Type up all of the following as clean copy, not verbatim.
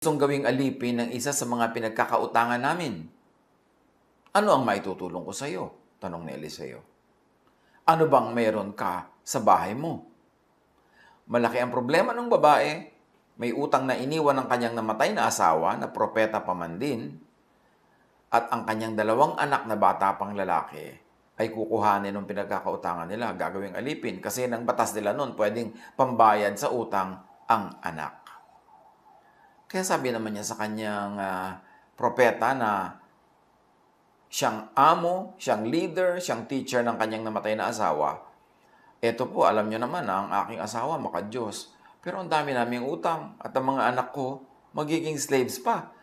Gustong gawing alipin ng isa sa mga pinagkakautangan namin. Ano ang maitutulong ko sa iyo? Tanong ni Eliseo. Ano bang meron ka sa bahay mo? Malaki ang problema ng babae. May utang na iniwan ng kanyang namatay na asawa na propeta pa man din. At ang kanyang dalawang anak na bata pang lalaki ay kukuhanin ng pinagkakautangan nila, gagawing alipin. Kasi ng batas nila noon, pwedeng pambayad sa utang ang anak. Kaya sabi naman niya sa kanyang propeta na siyang amo, siyang leader, siyang teacher ng kanyang namatay na asawa. Ito po, alam niyo naman na ang aking asawa maka-Diyos. Pero ang dami naming utang at ang mga anak ko magiging slaves pa.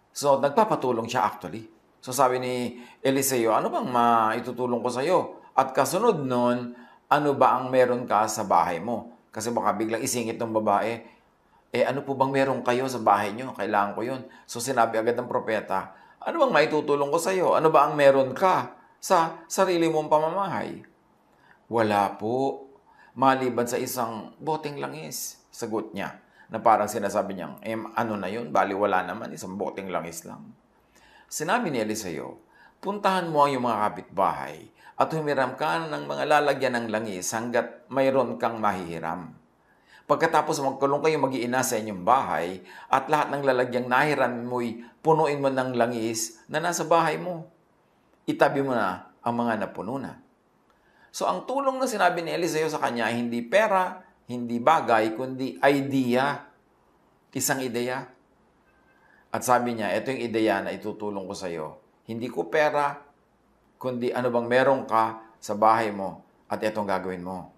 So, nagpapatulong siya actually. So, sabi ni Eliseo, ano bang maitutulong ko sa iyo? At kasunod nun, ano ba ang meron ka sa bahay mo? Kasi baka biglang isingit ng babae, ano po bang meron kayo sa bahay nyo? Kailangan ko yun. So sinabi agad ng propeta, ano bang maitutulong ko sa iyo? Ano ba ang meron ka sa sarili mong pamamahay? Wala po. Maliban sa isang boteng langis. Sagot niya. Na parang sinasabi niyang, ano na yun? Bali wala naman. Isang boteng langis lang. Sinabi ni Eliseo, puntahan mo ang iyong mga kapitbahay at humiram ka ng mga lalagyan ng langis hanggat mayroon kang mahihiram. Pagkatapos magkulong kayo mag-iina sa inyong bahay at lahat ng lalagyang nahiram mo'y punuin mo ng langis na nasa bahay mo. Itabi mo na ang mga napuno na. So ang tulong na sinabi ni Eliseo sa kanya ay hindi pera, hindi bagay, kundi idea. Isang ideya. At sabi niya, ito yung ideya na itutulong ko sa iyo. Hindi ko pera, kundi ano bang meron ka sa bahay mo at itong gagawin mo.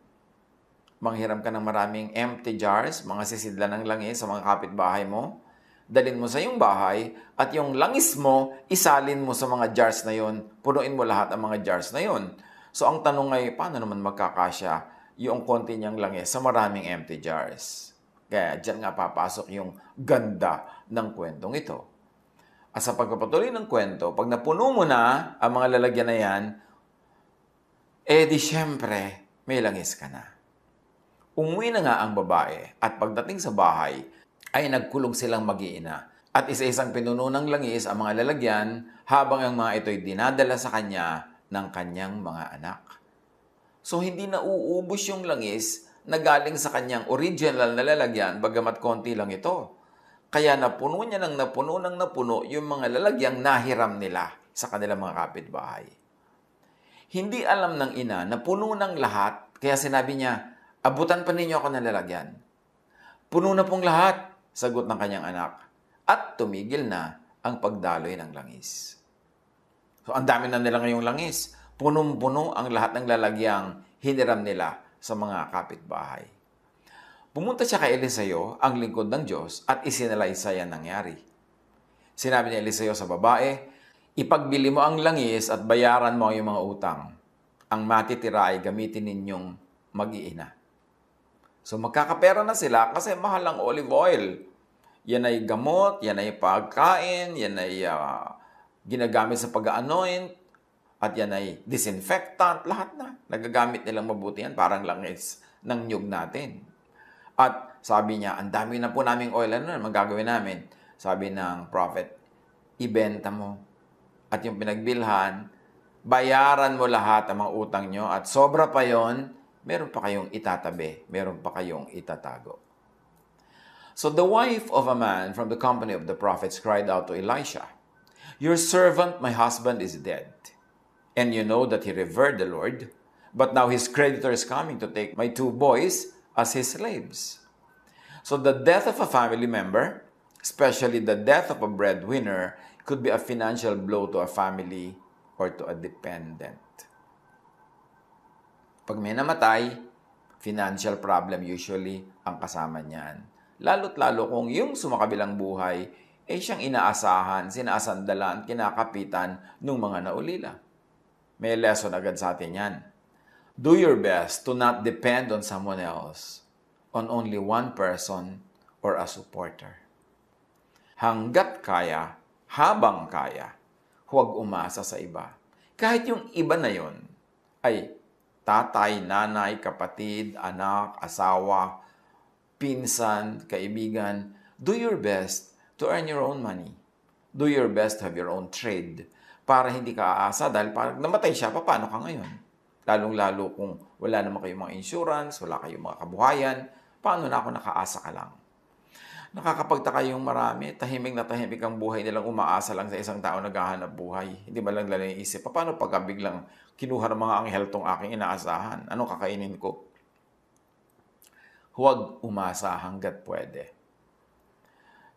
Manghiram ka ng maraming empty jars, mga sisidlan ng langis sa mga kapitbahay mo. Dalin mo sa iyong bahay at yung langis mo, isalin mo sa mga jars na yon. Punuin mo lahat ang mga jars na yon. So ang tanong ay, paano naman magkakasya yung konti niyang langis sa maraming empty jars? Kaya dyan nga papasok yung ganda ng kwentong ito. At sa pagpapatuloy ng kwento, pag napuno mo na ang mga lalagyan na yan, di syempre, may langis ka na. Umuwi na nga ang babae at pagdating sa bahay ay nagkulong silang mag-iina. At isa-isang pinuno ng langis ang mga lalagyan habang ang mga ito'y dinadala sa kanya ng kanyang mga anak. So hindi na uubos yung langis na galing sa kanyang original na lalagyan bagamat konti lang ito. Kaya napuno niya ng napuno yung mga lalagyang nahiram nila sa kanilang mga kapitbahay. Hindi alam ng ina na puno ng lahat kaya sinabi niya, abutan pa ninyo ako ng lalagyan. Puno na pong lahat, sagot ng kanyang anak. At tumigil na ang pagdaloy ng langis. So, ang dami na nila ngayong langis. Punong-puno ang lahat ng lalagyang hiniram nila sa mga kapitbahay. Pumunta siya kay Eliseo, ang lingkod ng Diyos, at isinalaysay ang nangyari. Sinabi ni Eliseo sa babae, ipagbili mo ang langis at bayaran mo ang iyong mga utang. Ang matitira ay gamitin ninyong mag-iina. So magkakapera na sila kasi mahal ang olive oil. Yan ay gamot, yan ay pagkain, yan ay ginagamit sa pag-anoint, at yan ay disinfectant, lahat na. Nagagamit nilang mabuti yan, parang langis ng nyug natin. At sabi niya, ang dami na po naming oil, ano naman gagawin namin? Sabi ng prophet, ibenta mo. At yung pinagbilhan, bayaran mo lahat ang mga utang nyo at sobra pa yon, meron pa kayong itatabi, meron pa kayong itatago. So the wife of a man from the company of the prophets cried out to Elisha, your servant, my husband, is dead. And you know that he revered the Lord, but now his creditor is coming to take my 2 boys as his slaves. So the death of a family member, especially the death of a breadwinner, could be a financial blow to a family or to a dependent. Pag may namatay, financial problem usually ang kasama niyan. Lalo't lalo kung yung sumakabilang buhay ay siyang inaasahan, sinasandalan, kinakapitan ng mga naulila. May lesson agad sa atin yan. Do your best to not depend on someone else, on only one person or a supporter. Hanggat kaya, habang kaya, huwag umasa sa iba. Kahit yung iba na yon ay tatay, nanay, kapatid, anak, asawa, pinsan, kaibigan, do your best to earn your own money. Do your best to have your own trade para hindi ka aasa dahil pag namatay siya, paano ka ngayon? Lalong-lalo kung wala naman kayong mga insurance, wala kayong mga kabuhayan, paano na ako nakaasa ka lang? Nakakapagtaka yung marami, tahimik na tahimik ang buhay nilang umaasa lang sa isang tao naghahanap buhay. Hindi ba lang nila iisip, paano pagka biglang kinuha ng mga anghel tong aking inaasahan? Anong kakainin ko? Huwag umasa hanggat pwede.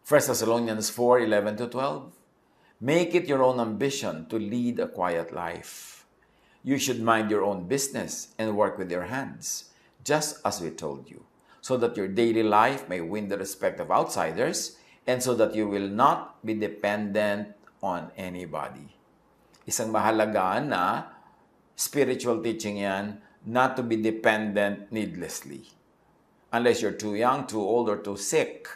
1 Thessalonians 4:11-12. Make it your own ambition to lead a quiet life. You should mind your own business and work with your hands, just as we told you, so that your daily life may win the respect of outsiders and so that you will not be dependent on anybody. Isang mahalaga na spiritual teaching yan, not to be dependent needlessly. Unless you're too young, too old, or too sick,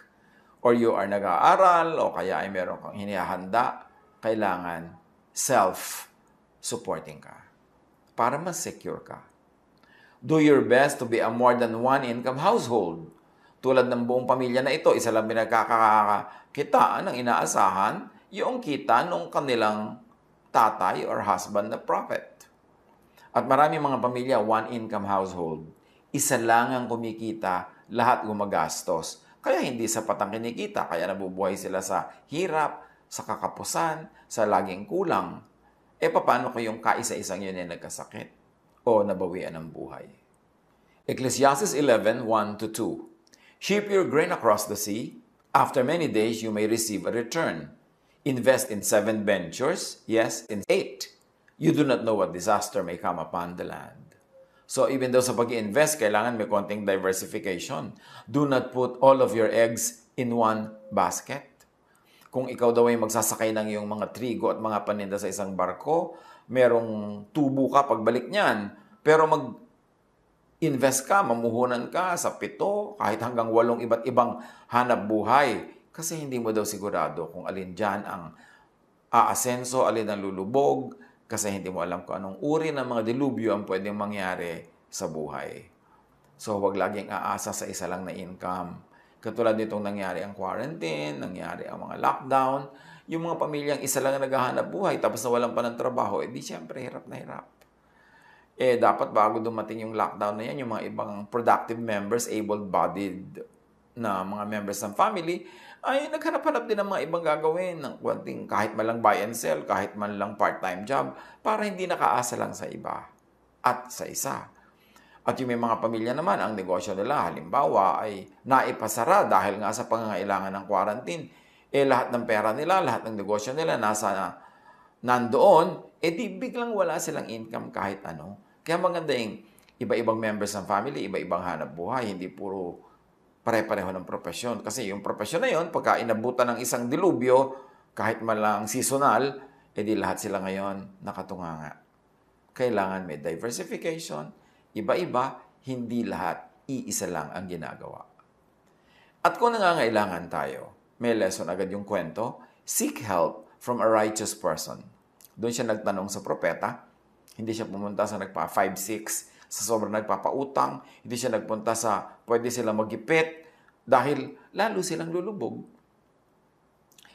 or you are nag-aaral, o kaya ay meron kang hinihanda, kailangan self-supporting ka para mas secure ka. Do your best to be a more than one income household. Tulad ng buong pamilya na ito, isa lang pinagkakakitaan ng inaasahan, yung kita ng kanilang tatay or husband na prophet. At maraming mga pamilya, one income household. Isa lang ang kumikita, lahat gumagastos. Kaya hindi sapat ang kinikita, kaya nabubuhay sila sa hirap, sa kakapusan, sa laging kulang. Paano kayong kaisa-isang yun ay nagkasakit o nabawian ng buhay? Ecclesiastes 11:1-2. Ship your grain across the sea. After many days, you may receive a return. Invest in 7 ventures, yes, in 8. You do not know what disaster may come upon the land. So even though sa pag-i-invest, kailangan may konting diversification. Do not put all of your eggs in one basket. Kung ikaw daw ay magsasakay ng iyong mga trigo at mga paninda sa isang barko, merong tubo ka pagbalik niyan. Pero mag-invest ka, mamuhunan ka sa 7, kahit hanggang 8 iba't ibang hanap buhay. Kasi hindi mo daw sigurado kung alin dyan ang aasenso, alin ang lulubog, kasi hindi mo alam kung anong uri ng mga dilubyo ang pwedeng mangyari sa buhay. So, huwag laging aasa sa isa lang na income. Katulad nitong nangyari ang quarantine, nangyari ang mga lockdown, yung mga pamilyang isa lang ang naghahanap buhay tapos nawalan pa ng trabaho, di syempre hirap na hirap. Dapat bago dumating yung lockdown na yan, yung mga ibang productive members, able-bodied na mga members ng family, ay naghanap-hanap din ng mga ibang gagawin ng konting kahit man lang buy and sell, kahit man lang part-time job, para hindi nakaasa lang sa iba at sa isa. At yung may mga pamilya naman, ang negosyo nila, halimbawa, ay naipasara dahil nga sa pangangailangan ng quarantine. Lahat ng pera nila, lahat ng negosyo nila nandoon, di biglang wala silang income kahit ano. Kaya maganda yung iba-ibang members ng family, iba-ibang hanap buhay, hindi puro pare-pareho ng profesyon. Kasi yung profesyon na yun, pagka inabutan ng isang dilubyo, kahit man lang seasonal, di lahat sila ngayon nakatunganga. Kailangan may diversification, iba-iba, hindi lahat, iisa lang ang ginagawa. At kung nangangailangan tayo, may lesson agad yung kwento, seek help from a righteous person. Doon siya nagtanong sa propeta, hindi siya pumunta sa nagpa 5-6, sa sobrang nagpapautang, hindi siya nagpunta sa pwede silang magipit dahil lalo silang lulubog.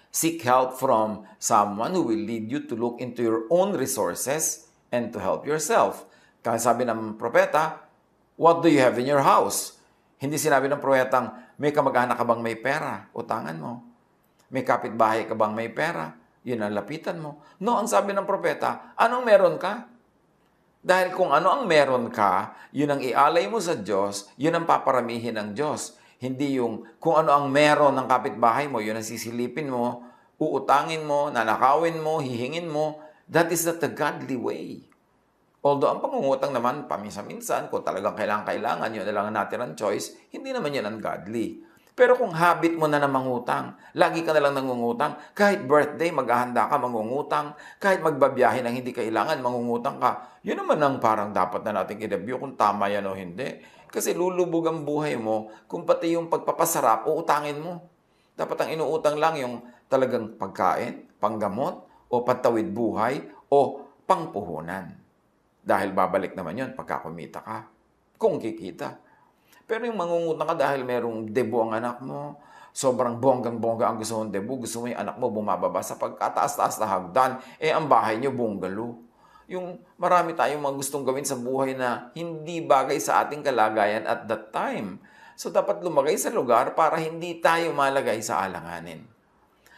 Seek help from someone who will lead you to look into your own resources and to help yourself. Kaya sabi ng propeta, what do you have in your house? Hindi sinabi ng propetang, may kamag-anak ka bang may pera? Utangan mo. May kapitbahay ka bang may pera? Yun ang lapitan mo. No, ang sabi ng propeta, anong meron ka? Dahil kung ano ang meron ka, yun ang ialay mo sa Diyos, yun ang paparamihin ng Diyos. Hindi yung kung ano ang meron ng kapitbahay mo, yun ang sisilipin mo, uutangin mo, nanakawin mo, hihingin mo. That is not the godly way. Although ang pangungutang naman, paminsan-minsan, kung talagang kailangan, yun na lang ang natirang choice, hindi naman yan ungodly. Pero kung habit mo na mangutang, lagi ka na lang nangungutang, kahit birthday, maghahanda ka, mangungutang, kahit magbabiyahe ng hindi kailangan, mangungutang ka, yun naman ang parang dapat na nating i-review kung tama yan o hindi. Kasi lulubog ang buhay mo kung pati yung pagpapasarap, uutangin mo. Dapat ang inuutang lang yung talagang pagkain, panggamot, o pantawid buhay, o pangpuhunan. Dahil babalik naman yun pagka kumita ka, kung kikita. Pero yung mangungutang ka dahil merong debo ang anak mo, Sobrang bonggang-bongga ang gusto mong debut. Gusto mo yung anak mo bumababa sa pagkataas-taas na hagdan. Ang bahay niyo bungalow. Yung marami tayong mga gustong gawin sa buhay na hindi bagay sa ating kalagayan at that time. So dapat lumagay sa lugar para hindi tayo malagay sa alanganin.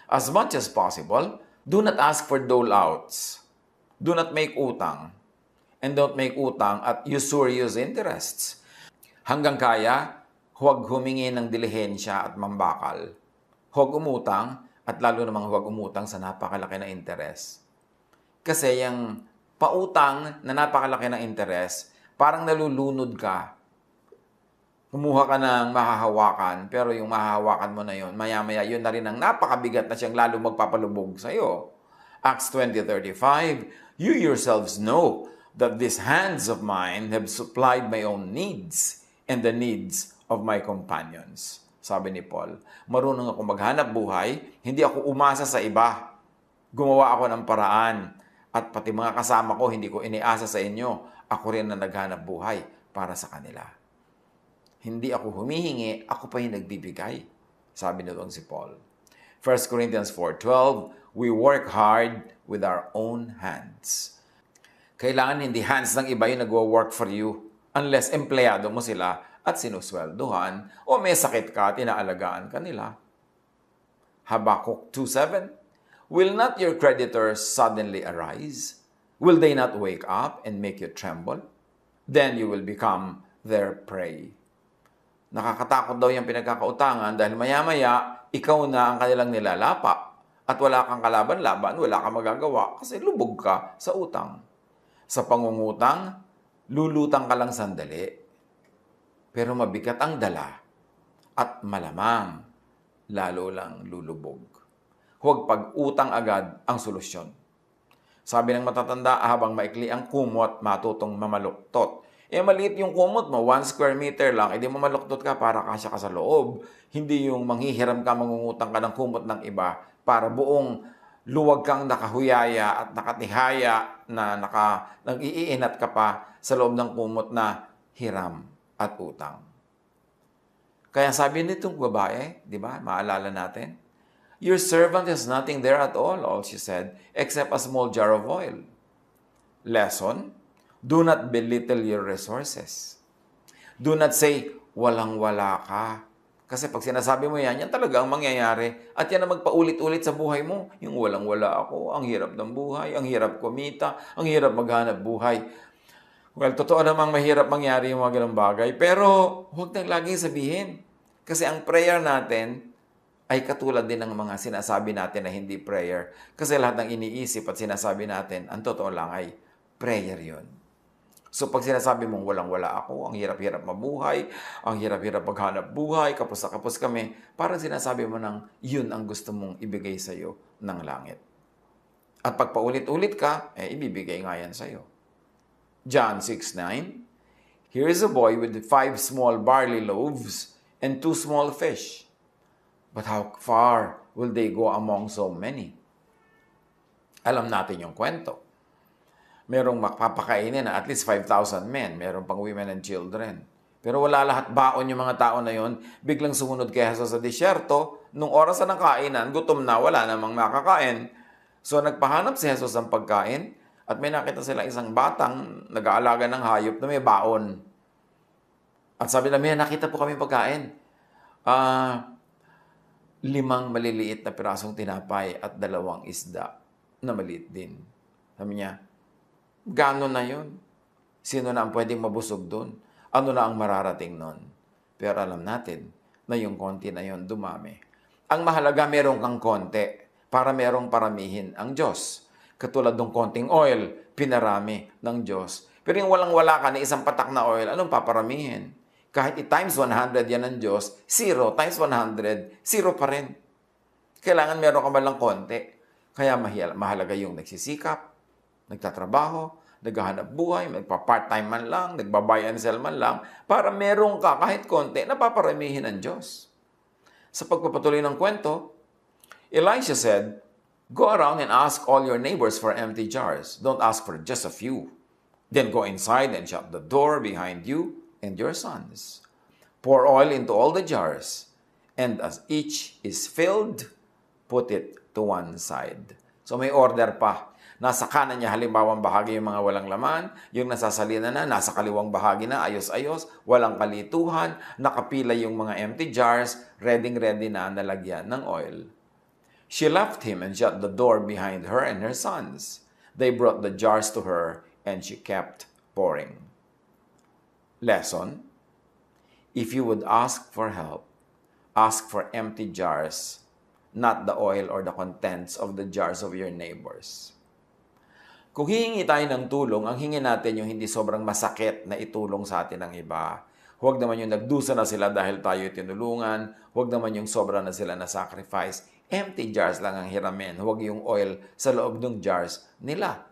As much as possible, do not ask for dole-outs. Do not make utang. And don't make utang at usurious interests. Hanggang kaya, huwag humingi ng dilihensya at mambakal. Huwag umutang at lalo namang huwag umutang sa napakalaki na interes. Kasi yung pautang na napakalaki ng interes, parang nalulunod ka. Kumuha ka ng mahahawakan, pero yung mahahawakan mo na yun, maya-maya yun na rin ang napakabigat na siyang lalo magpapalubog sa iyo. Acts 20:35, you yourselves know that these hands of mine have supplied my own needs and the needs of my companions. Sabi ni Paul, marunong ako maghanap buhay, hindi ako umasa sa iba. Gumawa ako ng paraan. At pati mga kasama ko, hindi ko iniasa sa inyo. Ako rin na naghanap buhay para sa kanila. Hindi ako humihingi, ako pa yung nagbibigay. Sabi nitong si Paul. 1 Corinthians 4:12, we work hard with our own hands. Kailangan hindi hands ng iba yung nagwo-work for you. Unless empleyado mo sila at sinusweldohan o may sakit ka at inaalagaan ka nila. Habakkuk 2:7, will not your creditors suddenly arise? Will they not wake up and make you tremble? Then you will become their prey. Nakakatakot daw yung pinagkakautangan dahil maya-maya, ikaw na ang kanilang nilalapa at wala kang kalaban-laban, wala kang magagawa kasi lubog ka sa utang. Sa pangungutang, lulutang ka lang sandali, pero mabigat ang dala at malamang lalo lang lulubog. Huwag pag-utang agad ang solusyon. Sabi ng matatanda, habang maikli ang kumot, matutong mamaluktot. Maliit yung kumot mo, 1 square meter lang, edi mamaluktot ka para kasya ka sa loob. Hindi yung manghihiram ka, mangungutang ka ng kumot ng iba para buong luwag kang nakahuyaya at nakatihaya na nag-iinat ka pa sa loob ng kumot na hiram at utang. Kaya sabi nitong babae, di ba, maalala natin, your servant has nothing there at all she said, except a small jar of oil. Lesson, do not belittle your resources. Do not say, walang-wala ka. Kasi pag sinasabi mo yan talaga ang mangyayari. At yan ang magpaulit-ulit sa buhay mo. Yung walang-wala ako, ang hirap ng buhay, ang hirap kumita, ang hirap maghanap buhay. Well, totoo namang mahirap mangyari yung mga ganang bagay. Pero huwag nang laging sabihin. Kasi ang prayer natin ay katulad din ng mga sinasabi natin na hindi prayer. Kasi lahat ng iniisip at sinasabi natin, ang totoo lang ay prayer yun. So pag sinasabi mong walang-wala ako, ang hirap-hirap mabuhay, ang hirap-hirap maghanap buhay, kapos na kapos kami, parang sinasabi mo nang yun ang gusto mong ibigay sa'yo ng langit. At pag paulit-ulit ka, ibibigay nga yan sa'yo. John 6:9, here is a boy with 5 small barley loaves and 2 small fish. But how far will they go among so many? Alam natin yung kwento. Merong makapakainin na at least 5,000 men. Merong pang women and children. Pero wala lahat baon yung mga tao na yon. Biglang sumunod kay Jesus sa disyerto. Nung oras na ng kainan, gutom na, wala namang makakain. So nagpahanap si Jesus ng pagkain at may nakita sila isang batang nag-aalaga ng hayop na may baon. At sabi na, may nakita po kami pagkain. 5 maliliit na pirasong tinapay at 2 isda na maliit din. Sabi niya, gano'n na yun? Sino na ang pwedeng mabusog doon? Ano na ang mararating nun? Pero alam natin na yung konti na yun dumami. Ang mahalaga, meron kang konti para merong paramihin ang Diyos. Katulad ng konting oil, pinarami ng Diyos. Pero yung walang-wala ka na isang patak na oil, anong paparamihin? Kahit i-times 100 yan ng Diyos, 0 times 100, 0 pa rin. Kailangan meron ka man lang konti. Kaya mahalaga yung nagsisikap, nagtatrabaho, naghahanap buhay, magpa-part-time man lang, nagba-buy and sell man lang, para meron ka kahit konti na paparamihin ng Diyos. Sa pagpapatuloy ng kwento, Elisha said, go around and ask all your neighbors for empty jars. Don't ask for just a few. Then go inside and shut the door behind you and your sons. Pour oil into all the jars, And as each is filled, put it to one side. So may order pa. Nasa kanan niya halimbawang bahagi yung mga walang laman, yung nasasalina na, nasa kaliwang bahagi na, ayos-ayos, walang kalituhan, nakapila yung mga empty jars, ready-ready na nalagyan ng oil. She left him and shut the door behind her and her sons. They brought the jars to her, and she kept pouring. Lesson: if you would ask for help, ask for empty jars, not the oil or the contents of the jars of your neighbors. Kung hihingi tayo ng tulong, ang hingi natin yung hindi sobrang masakit na itulong sa atin ng iba. Huwag naman yung nagdusa na sila dahil tayo tinulungan. Huwag naman yung sobra na sila na sacrifice. Empty jars lang ang hiramin. Huwag yung oil sa loob ng jars nila.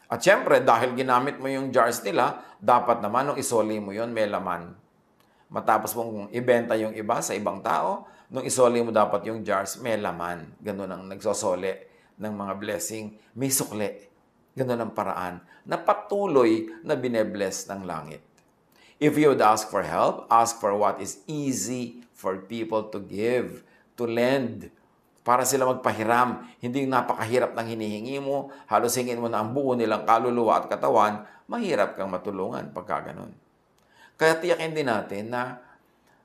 At syempre, dahil ginamit mo yung jars nila, dapat naman nung isoli mo yon may laman. Matapos mong ibenta yung iba sa ibang tao, nung isoli mo dapat yung jars, may laman. Ganun ang nagsosole ng mga blessing. May sukle. Ganun ang paraan na patuloy na binebless ng langit. If you would ask for help, ask for what is easy for people to give, to lend, para sila magpahiram. Hindi yung napakahirap ng hinihingi mo, halos hingin mo na ang buo nilang kaluluwa at katawan, mahirap kang matulungan pagka ganun. Kaya tiyakin din natin na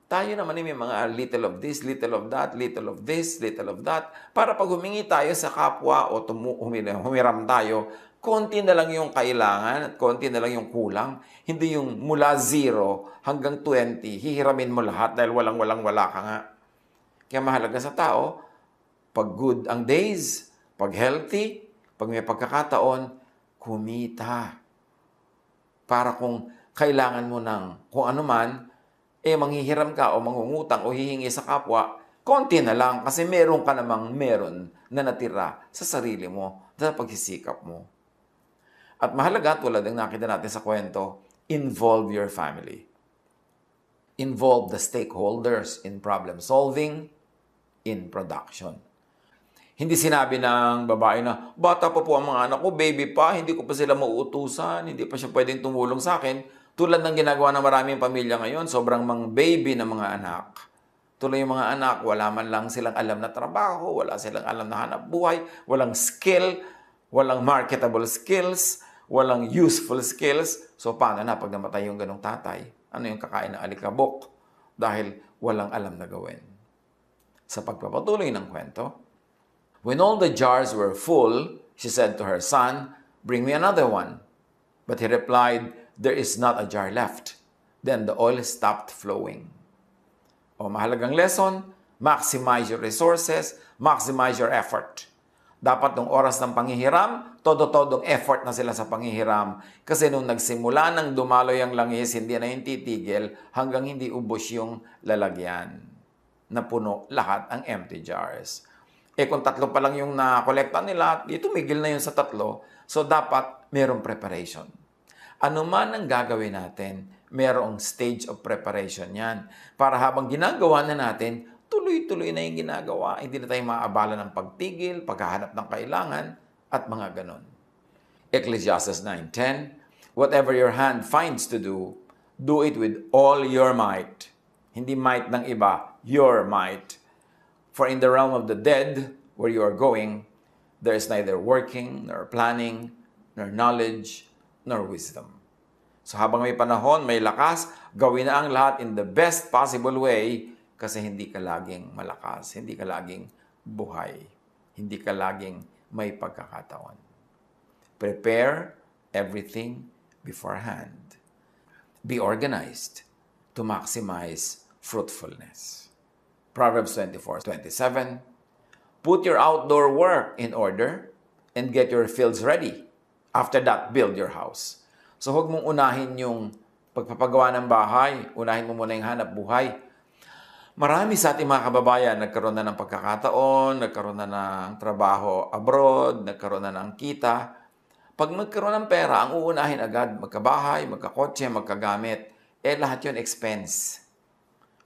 tayo naman may mga little of this, little of that, little of this, little of that, para pag humingi tayo sa kapwa o humiram tayo, konti na lang yung kailangan at konti na lang yung kulang. Hindi yung mula 0 hanggang 20, hihiramin mo lahat dahil wala ka nga. Kaya mahalaga sa tao, pag good ang days, pag healthy, pag may pagkakataon, kumita. Para kung kailangan mo ng kung ano man, manghihiram ka o mangungutang o hihingi sa kapwa, konti na lang kasi meron ka namang meron na natira sa sarili mo, sa pagsisikap mo. At mahalaga, tulad ng nakita natin sa kwento, involve your family. Involve the stakeholders in problem solving, in production. Hindi sinabi ng babae na, bata pa po ang mga anak ko, baby pa, hindi ko pa sila mauutusan, hindi pa siya pwedeng tumulong sa akin. Tulad ng ginagawa ng maraming pamilya ngayon, sobrang mga baby na mga anak. Tuloy yung mga anak, wala man lang silang alam na trabaho, wala silang alam na hanap buhay, walang skill, walang marketable skills, walang useful skills. So paano na pag namatay yung ganong tatay? Ano yung kakain ng alikabok? Dahil walang alam na gawin. Sa pagpapatuloy ng kwento, when all the jars were full, she said to her son, "Bring me another one." But he replied, "There is not a jar left." Then the oil stopped flowing. O mahalagang lesson, maximize your resources, maximize your effort. Dapat nung oras ng panghihiram, todo-todong effort na sila sa panghihiram. Kasi nung nagsimula ng dumaloy ang langis, hindi na yung titigil hanggang hindi ubos yung lalagyan. Napuno lahat ang empty jars. Kung 3 pa lang yung nakolekta nila, tumigil na yun sa 3. So dapat merong preparation. Ano man ang gagawin natin, merong stage of preparation yan. Para habang ginagawa na natin, tuloy-tuloy na yung ginagawa. Hindi na tayo maaabala ng pagtigil, paghahanap ng kailangan, at mga ganon. Ecclesiastes 9:10, whatever your hand finds to do it with all your might. Hindi might ng iba, your might. For in the realm of the dead, where you are going, there is neither working, nor planning, nor knowledge, nor wisdom. So habang may panahon, may lakas, gawin na ang lahat in the best possible way, kasi hindi ka laging malakas, hindi ka laging buhay, hindi ka laging may pagkakataon. Prepare everything beforehand. Be organized to maximize fruitfulness. Proverbs 24:27, put your outdoor work in order and get your fields ready. After that, build your house. So huwag mong unahin yung pagpapagawa ng bahay, unahin mo muna yung hanap buhay. Marami sa ating mga kababayan nagkaroon na ng pagkakataon, nagkaroon na ng trabaho abroad, nagkaroon na ng kita. Pag magkaroon ng pera, ang uunahin agad, magkabahay, magkakotse, magkagamit, lahat yun expense.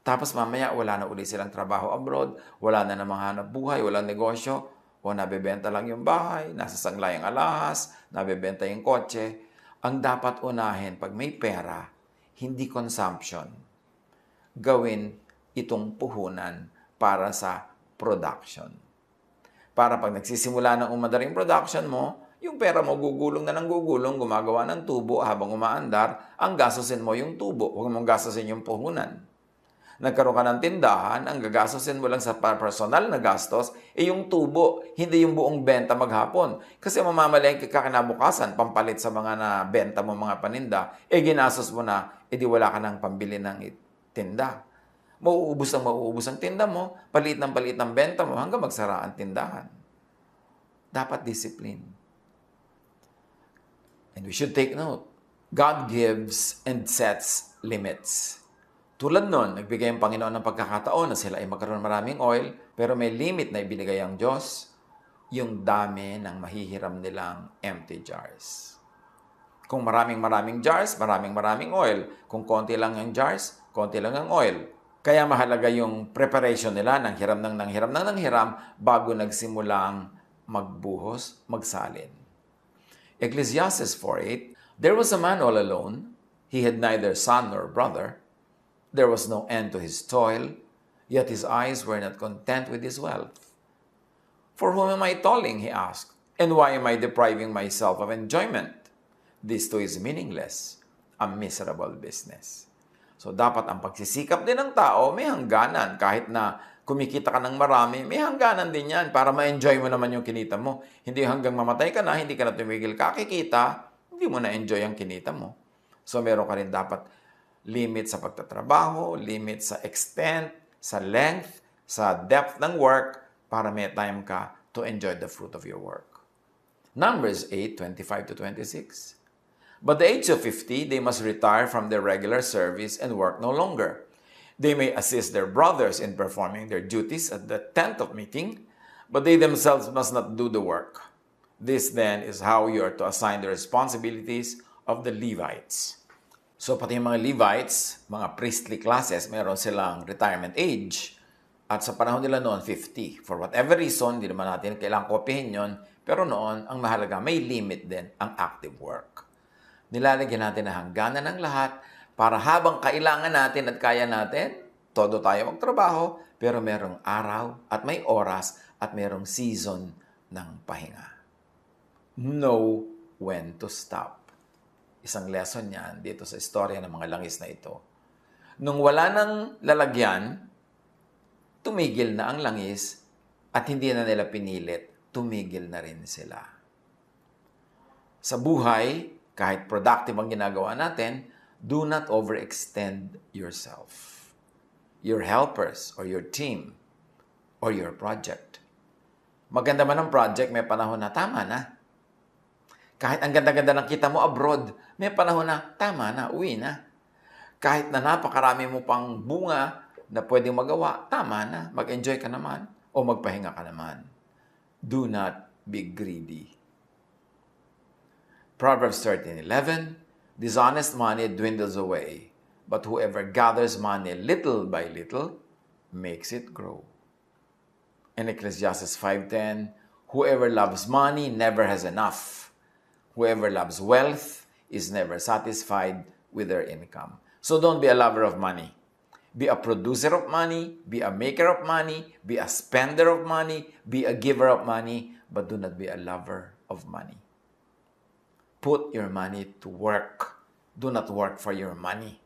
Tapos mamaya, wala na uli silang trabaho abroad, wala na namang hanap buhay, walang negosyo, o nabebenta lang yung bahay, nasa sanglay ang alahas, nabebenta yung kotse. Ang dapat unahin, pag may pera, hindi consumption, gawin itong puhunan para sa production. Para pag nagsisimula ng umadaring production mo, yung pera mo gugulong na ng gugulong, gumagawa ng tubo habang umaandar, ang gastusin mo yung tubo, huwag mong gastusin yung puhunan. Nagkaroon ka ng tindahan, ang gagastusin mo lang sa personal na gastos, yung tubo, hindi yung buong benta maghapon. Kasi mamamalengke ka kinabukasan, pampalit sa mga nabenta mo mga paninda, ginastos mo na, di wala ka ng pambili ng tinda. Mauubos ang tinda mo, palit ng benta mo, hanggang magsara ang tindahan. Dapat discipline. And we should take note, God gives and sets limits. Tulad nun, nagbigay ang Panginoon ng pagkakataon na sila ay magkaroon maraming oil, pero may limit na ibinigay ang Diyos, yung dami ng mahihiram nilang empty jars. Kung maraming jars, maraming oil. Kung konti lang ang jars, konti lang ang oil. Kaya mahalaga yung preparation nila ng hiram bago nagsimulang magbuhos, magsalin. Ecclesiastes 4:8, there was a man all alone. He had neither son nor brother. There was no end to his toil, yet his eyes were not content with his wealth. For whom am I toiling, he asked, and why am I depriving myself of enjoyment? This too is meaningless, a miserable business. So dapat ang pagsisikap din ng tao may hangganan. Kahit na kumikita ka ng marami, may hangganan din yan para ma-enjoy mo naman yung kinita mo. Hindi hanggang mamatay ka na, hindi ka na tumigil kakikita, hindi mo na-enjoy ang kinita mo. So meron ka rin dapat limit sa pagtatrabaho, limit sa extent, sa length, sa depth ng work para may time ka to enjoy the fruit of your work. Numbers 8:25-26. But the age of 50, they must retire from their regular service and work no longer. They may assist their brothers in performing their duties at the tent of meeting, but they themselves must not do the work. This then is how you are to assign the responsibilities of the Levites. So pati yung mga Levites, mga priestly classes, meron silang retirement age. At sa panahon nila noon, 50. For whatever reason, hindi naman natin kailangang kopyahin yun. Pero noon, ang mahalaga, may limit din ang active work. Nilalagyan natin na hangganan ng lahat para habang kailangan natin at kaya natin, todo tayo magtrabaho, pero merong araw at may oras at merong season ng pahinga. Know when to stop. Isang lesson yan dito sa istorya ng mga langis na ito. Nung wala nang lalagyan, tumigil na ang langis at hindi na nila pinilit, tumigil na rin sila. Sa buhay, kahit productive ang ginagawa natin, do not overextend yourself, your helpers or your team or your project. Maganda man ang project, may panahon na tama na. Kahit ang ganda-ganda ng kita mo abroad, may panahon na, tama na, uwi na. Kahit na napakarami mo pang bunga na pwedeng magawa, tama na, mag-enjoy ka naman o magpahinga ka naman. Do not be greedy. Proverbs 13:11, dishonest money dwindles away, but whoever gathers money little by little makes it grow. In Ecclesiastes 5:10, whoever loves money never has enough. Whoever loves wealth is never satisfied with their income. So don't be a lover of money. Be a producer of money, be a maker of money, be a spender of money, be a giver of money, but do not be a lover of money. Put your money to work. Do not work for your money.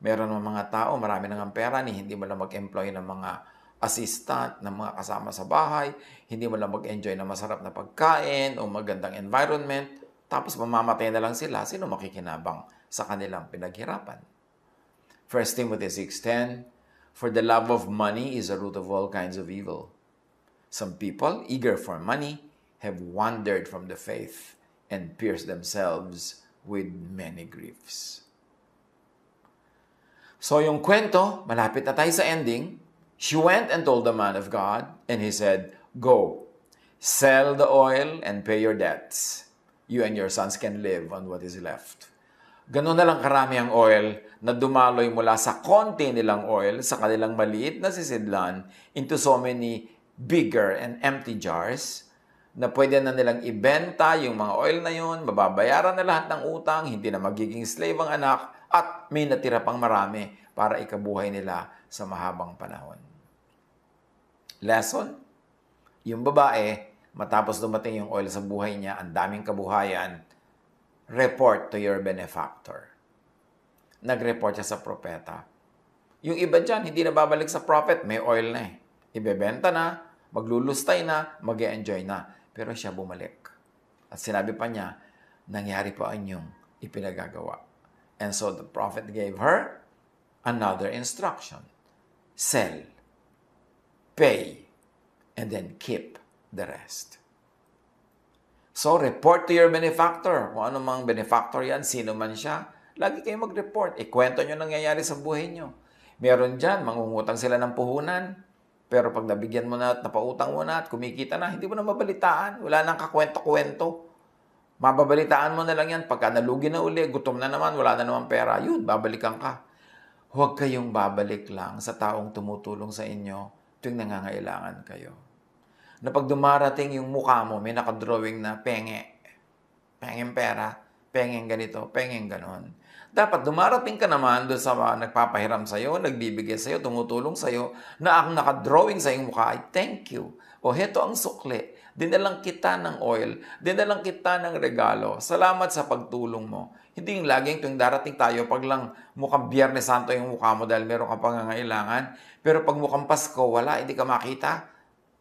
Meron mga tao, marami nang pera, hindi mo lang mag-employ ng mga assistant, ng mga kasama sa bahay, hindi mo lang mag-enjoy ng masarap na pagkain o magandang environment, tapos mamamatay na lang sila, sino makikinabang sa kanilang pinaghirapan? 1 Timothy 6:10, for the love of money is a root of all kinds of evil. Some people, eager for money, have wandered from the faith and pierced themselves with many griefs. So yung kwento, malapit na tayo sa ending. She went and told the man of God, and he said, go, sell the oil and pay your debts. You and your sons can live on what is left. Ganun na lang karami ang oil na dumaloy mula sa konti nilang oil, sa kanilang maliit na sisidlan, into so many bigger and empty jars, na pwede na nilang ibenta yung mga oil na yun, mababayaran na lahat ng utang, hindi na magiging slave ang anak, at may natira pang marami para ikabuhay nila sa mahabang panahon. Lesson? Yung babae, matapos dumating yung oil sa buhay niya, ang daming kabuhayan, report to your benefactor. Nag-report siya sa propeta. Yung iba dyan, hindi na babalik sa prophet, may oil na eh. Ibebenta na, maglulustay na, mag-enjoy na. Pero siya bumalik. At sinabi pa niya, nangyari pa ang inyong ipinagagawa. And so the prophet gave her another instruction. Sell, pay, and then keep the rest. So, report to your benefactor. Kung ano mang benefactor yan, sino man siya, lagi kayo mag-report. Ikwento nyo nangyayari sa buhay nyo. Meron dyan, mangungutang sila ng puhunan. Pero pag nabigyan mo na at napautang mo na at kumikita na, hindi mo na mabalitaan. Wala nang kakwento-kwento. Mababalitaan mo na lang yan. Pagka nalugi na uli, gutom na naman, wala na naman pera. Yun, babalikan ka. Huwag kayong babalik lang sa taong tumutulong sa inyo tuwing nangangailangan kayo. Na pag dumarating yung mukha mo, may nakadrawing na penge. Pengeng pera, pengeng ganito, pengeng ganon. Dapat dumarating ka naman doon sa nagpapahiram sa'yo, nagbibigay sa'yo, tumutulong sa'yo, na ang nakadrawing sa iyong mukha ay thank you. O heto ang sukli. Dinalang kita ng oil. Dinalang kita ng regalo. Salamat sa pagtulong mo. Hindi yung laging tuwing darating tayo, pag lang mukhang Biyernes Santo yung mukha mo dahil meron ka pangangailangan. Pero pag mukhang Pasko, wala, hindi ka makita.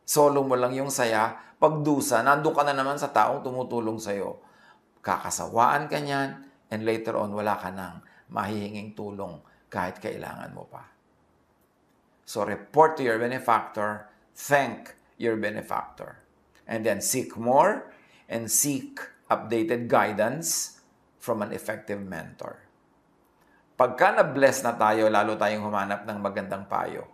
Solo mo lang yung saya. Pagdusa, nandun ka na naman sa taong tumutulong sa'yo. Kakasawaan ka niyan. And later on, wala ka nang mahihinging tulong kahit kailangan mo pa. So report to your benefactor, thank your benefactor. And then seek more and seek updated guidance from an effective mentor. Pagka na-bless na tayo, lalo tayong humanap ng magandang payo.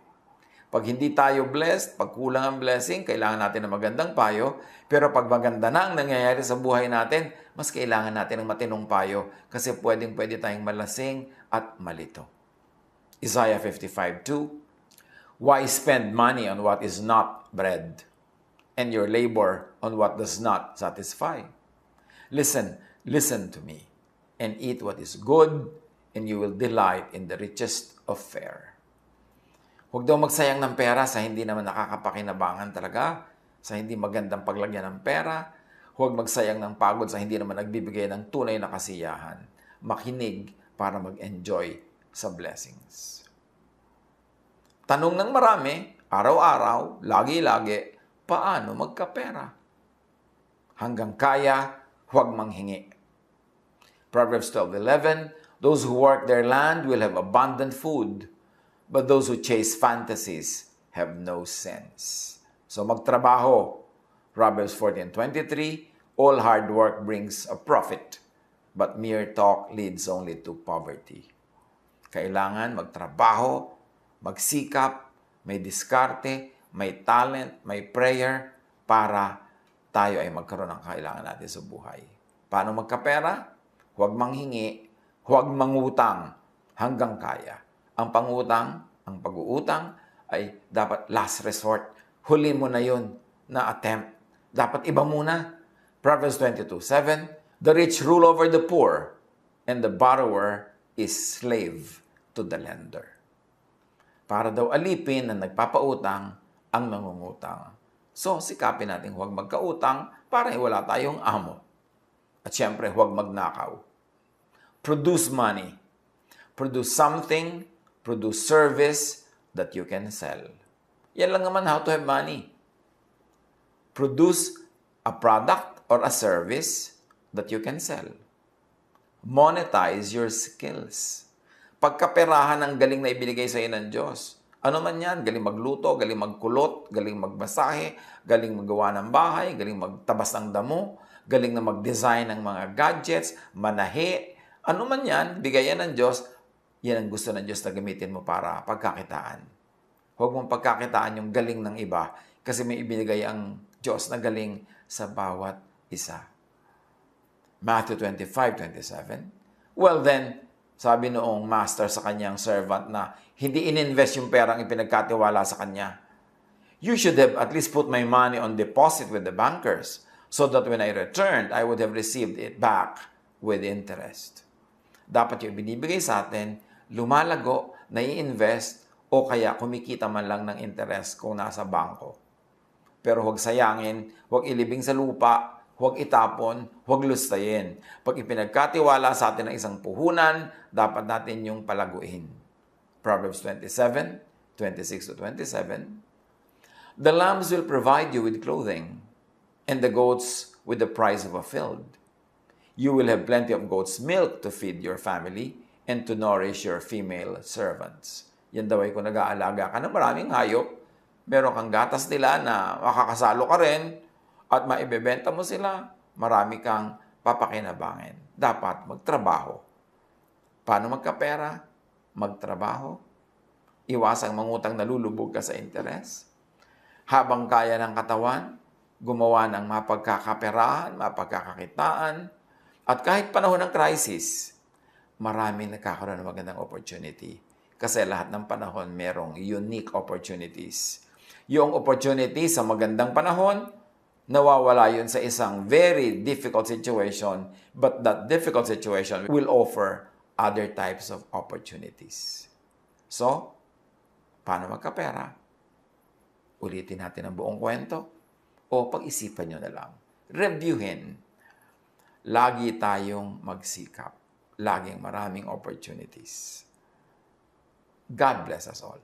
Pag hindi tayo blessed, pag kulang ang blessing, kailangan natin ng magandang payo. Pero pag maganda na ang nangyayari sa buhay natin, mas kailangan natin ng matinong payo kasi pwedeng-pwede tayong malasing at malito. Isaiah 55:2, why spend money on what is not bread, and your labor on what does not satisfy? Listen to me, and eat what is good, and you will delight in the richest of fare. Huwag daw magsayang ng pera sa hindi naman nakakapakinabangan talaga, sa hindi magandang paglagyan ng pera. Huwag magsayang ng pagod sa hindi naman nagbibigay ng tunay na kasiyahan. Makinig para mag-enjoy sa blessings. Tanong ng marami, araw-araw, lagi-lagi, paano magkapera? Hanggang kaya, huwag manghingi. Proverbs 12:11, those who work their land will have abundant food, but those who chase fantasies have no sense. So magtrabaho. Proverbs 14:23, all hard work brings a profit, but mere talk leads only to poverty. Kailangan magtrabaho, magsikap, may diskarte, may talent, may prayer para tayo ay magkaroon ng kailangan natin sa buhay. Paano magkapera? Huwag manghingi, huwag mangutang hanggang kaya. Ang pangutang, ang pag-uutang ay dapat last resort. Huli mo na yun na attempt. Dapat iba muna. Proverbs 22:7, the rich rule over the poor, and the borrower is slave to the lender. Para daw alipin na nagpapautang ang nangungutang. So, sikapin natin huwag magkautang para wala tayong amo. At syempre, huwag magnakaw. Produce money. Produce something, produce service that you can sell. Yan lang naman how to have money. Produce a product or a service that you can sell. Monetize your skills. Pagkaperahan ang galing na ibinigay sa iyo ng Diyos. Ano man yan, galing magluto, galing magkulot, galing magbasahe, galing magawa ng bahay, galing magtabas ng damo, galing na mag-design ng mga gadgets, manahe, ano man yan, bigayan ng Diyos, yan ang gusto ng Diyos na gamitin mo para pagkakitaan. Huwag mong pagkakitaan yung galing ng iba kasi may ibinigay ang Diyos na galing sa bawat isa. Matthew 25:27. Well then, sabi noong master sa kanyang servant na hindi ininvest yung perang ipinagkatiwala sa kanya. You should have at least put my money on deposit with the bankers so that when I returned, I would have received it back with interest. Dapat yung binibigay sa atin, lumalago, nai-invest, o kaya kumikita man lang ng interest kung nasa bangko. Pero huwag sayangin, huwag ilibing sa lupa, huwag itapon, huwag lustayin. Pag ipinagkatiwala sa atin ng isang puhunan, dapat natin yung palaguin. Proverbs 27:26-27. The lambs will provide you with clothing, and the goats with the price of a field. You will have plenty of goat's milk to feed your family and to nourish your female servants. Yan daw ay kung nag-aalaga ka ng maraming hayop, meron kang gatas nila na makakasalo ka rin at maibebenta mo sila, marami kang papakinabangin. Dapat magtrabaho. Paano magkapera? Magtrabaho. Iwasang mangutang nalulubog ka sa interes. Habang kaya ng katawan, gumawa ng mapagkakaperahan, mapagkakakitaan, at kahit panahon ng crisis, maraming nagkakaroon ng magandang opportunity. Kasi lahat ng panahon merong unique opportunities. Yung opportunity sa magandang panahon, nawawala yun sa isang very difficult situation, but that difficult situation will offer other types of opportunities. So, paano magkapera? Ulitin natin ang buong kwento o pag-isipan nyo na lang. Reviewin. Lagi tayong magsikap. Laging maraming opportunities. God bless us all.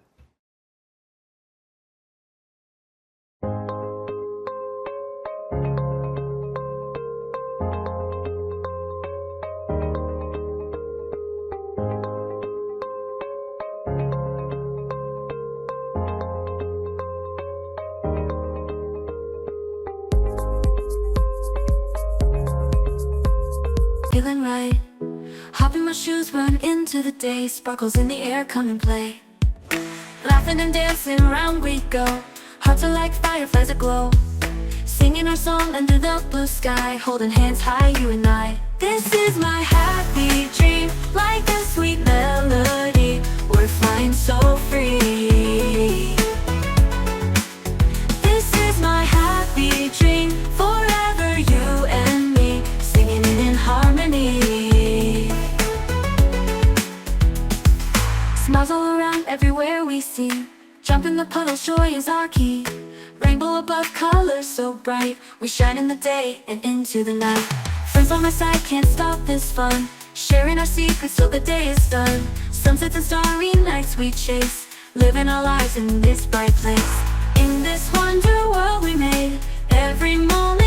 Feeling right, hop in my shoes, run into the day. Sparkles in the air, come and play. Laughing and dancing, around we go. Hearts are like fireflies aglow. Singing our song under the blue sky, holding hands high, you and I. This is my happy dream, like a sweet melody. We're flying so free. This is my happy dream, forever you and me, singing it in harmony. Smiles all around, everywhere we see. Jump in the puddles, joy is our key. Rainbow above, colors so bright. We shine in the day and into the night. Friends by my side, can't stop this fun. Sharing our secrets till the day is done. Sunsets and starry nights we chase, living our lives in this bright place. In this wonder world we made, every moment